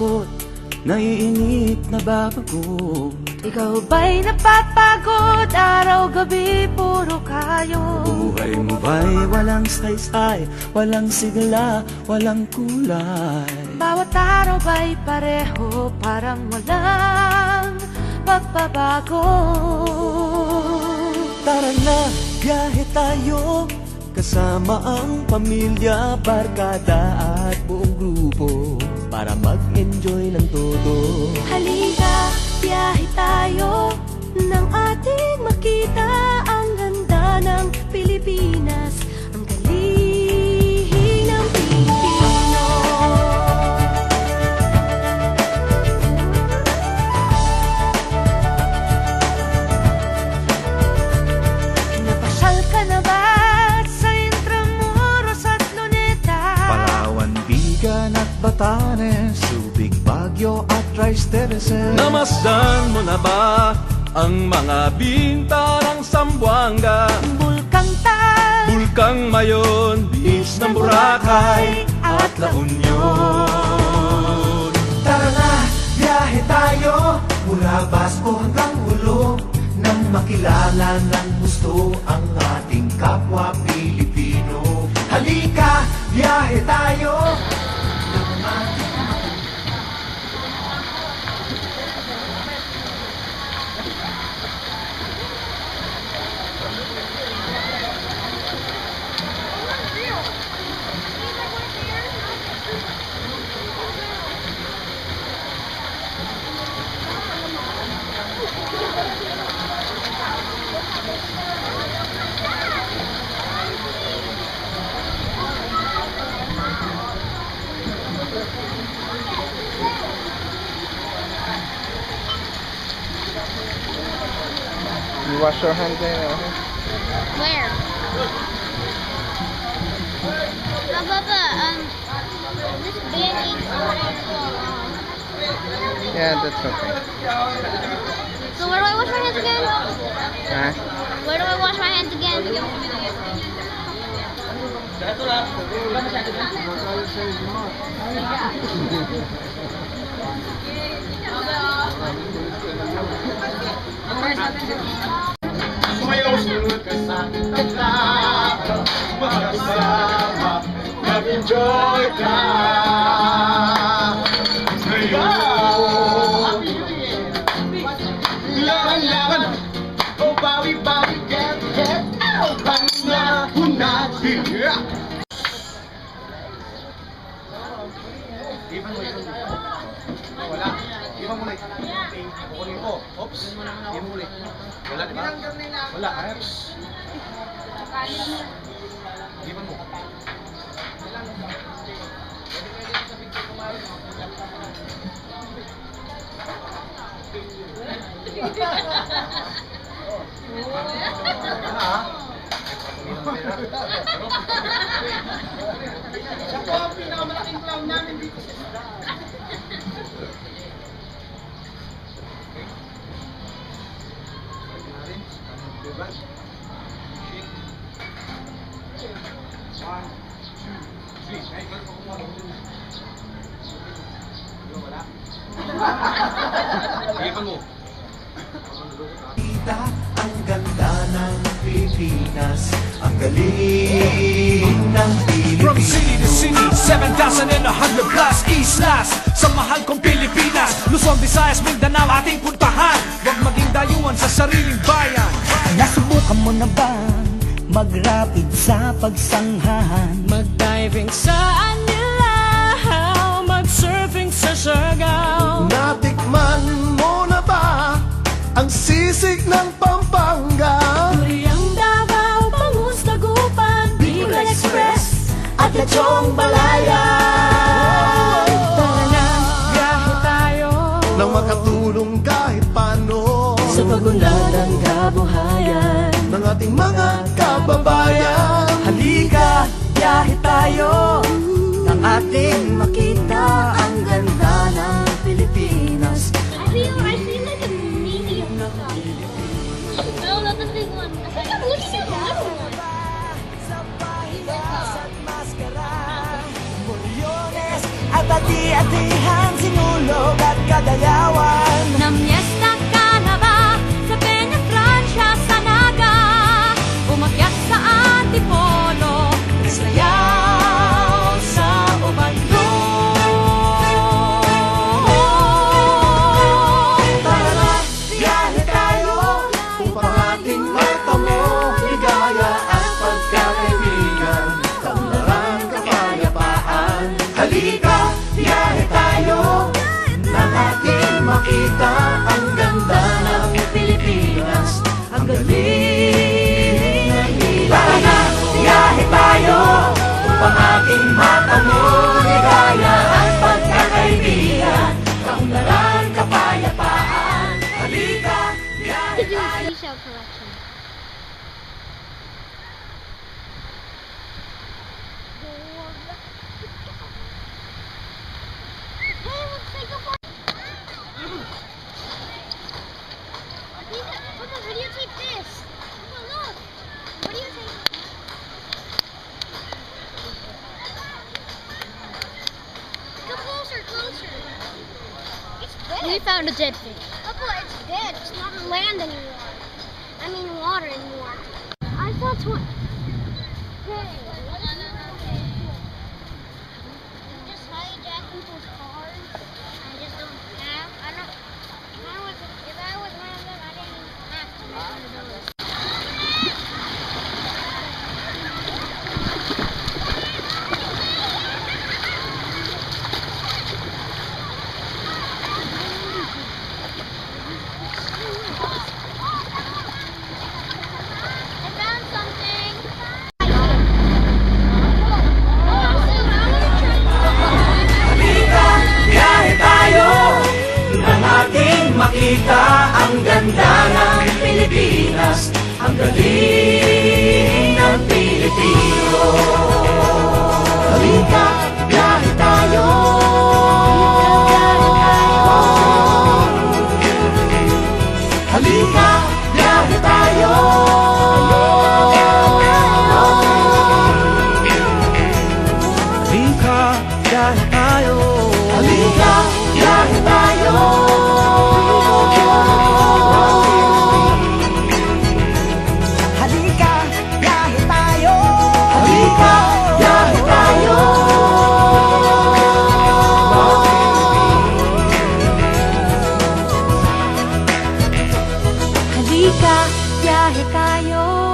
takot, naiinip, nababagot. Ikaw ba'y napapagod? Araw-gabi, puro kayo. Buhay mo ba'y walang saysay, walang sigla, walang kulay? Bawat araw ba'y pareho, parang walang pagbabago? Tara na, biyahe tayo, kasama ang pamilya, barkada at buong grupo, para mag-enjoy ng todo. Halika, biyahe tayo, nang ating makita ang ganda ng Pilipinas, ang galing ng Pilipino. Napasyal ka na ba sa Intramuros at Luneta? Palawan, Bigan at Batanes, Subic, Baguio at Rice Terraces. Namasdan mo na ba ang mga binta ng Zamboanga, Bulkang Tal, Bulkang Mayon, Beach ng Boracay at La Union? Tara na, biyahe tayo, mula Basco hanggang Ulo, nang makilala ng gusto ang ating kapwa Pilipino. Halika, biyahe tayo. You wash your hands there, okay? Where? Papa, this band-aid already so long. Yeah, that's okay. So where do I wash my hands again? Huh? Where do I wash my hands again? Sumayaw sunod ka sa kanta, magkasama, mag-enjoy ka. Ngayon, laban-laban, o bawi-bawi, get, panahon natin. Wala. Iwan mo ulit. Kukunin ko. Oops. Iwan mo ulit. Wala, di ba? Wala. Ayos. Iwan mo. Siya po ang pinakamalaking clown namin dito sa isla. Kita ang ganda ng Pilipinas, ang galing ng Pilipinas. From city to city, 7,100 plus islas sa mahal kong Pilipinas. Luzon, Visayas, Mindanao ating puntahan. Huwag maging dayuhan sa sariling bayan. Nasubukan mo na ba mag-rapid sa pagsanghahan? Mag-diving sa Anilaw, mag-surfing sa Siargao. Natikman mo na ba ang sisig ng Pampanga? Duriang Davao, Bangus, Dagupan, Bicol Express at Lechong Balayan. Tara na, biyahe tayo Nang makatulong kahit paano sa pagunlad ng kabuhayan ng ating mga kababayan. Halika, biyahe tayo, nang ating makita ang ganda ng Pilipinas. I feel like a medium. No, not the big one. I think I'm looking at the little one. At hati-hatihan sinulong hulog at kadayawan. Namyesta ka na ba sa Peña Francia, sa Naga? Umakyat sa Antipolo, sayaw sa Ubaldon. Tara na, biyahe tayo upang ating matamo ligaya at pagkakaibigan, kaunlaran, kapayapaan. Halika, biyahe tayo nang ating makita ang ganda ng Pilipinas, ang galing ng Pilipino. Tara na, biyahe tayo upang ating matamo ligaya at pagkakaibigan, kaunlaran, kapayapaan. Halika, biyahe To do a seashell collection. Hey, let's take a photo. Papa, videotape this. Papa, look. Videotape. Come closer, closer. It's dead. We found a dead fish. Papa, it's dead. It's not on land anymore. I mean water anymore. I saw one. Hey. Just hijack people's cars. I just don't have. I don't. If I was one of them, I didn't even have to make one of those. I found something. Halika, biyahe tayo nang ating makita ang ganda ng Pilipinas, ang galing ng Pilipino. Halika, biyahe tayo. Halika, biyahe tayo. Halika, biyahe tayo. Halika, biyahe tayo. Halika, biyahe tayo. Halika, biyahe tayo. Halika, biyahe tayo.